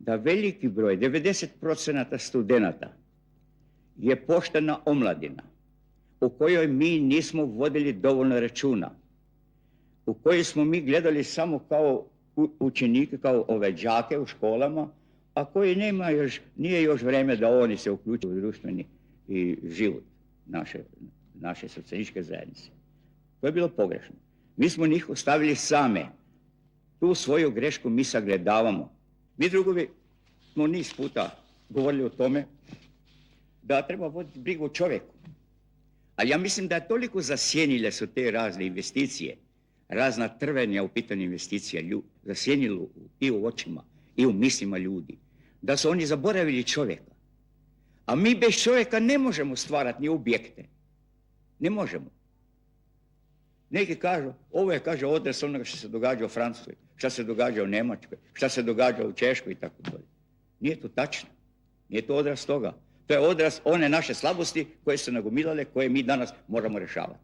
da veliki broj, 90% studenata je poštena omladina u kojoj mi nismo vodili dovoljno računa, u kojoj smo mi gledali samo kao učenike, kao ove đake u školama, a koji nije još vrijeme da oni se uključuju u društveni i život naše socijalističke zajednice. To je bilo pogrešno. Mi smo njih ostavili same. Tu svoju grešku mi sagledavamo. Mi drugovi smo niz puta govorili o tome da treba voditi brigu o čovjeku. Ali ja mislim da je toliko zasjenile su te razne investicije, razna trvenja u pitanju investicija, zasjenilo i u očima i u mislima ljudi, da su oni zaboravili čovjeka. A mi bez čovjeka ne možemo stvarati ni objekte. Ne možemo. Neki kažu, ovo je, kaže, odraz onoga što se događa u Francuskoj, što se događa u Njemačkoj, što se događa u Češkoj i tako dalje. Nije to tačno. Nije to odraz toga. To je odraz one naše slabosti koje su nagomilale, koje mi danas moramo rješavati.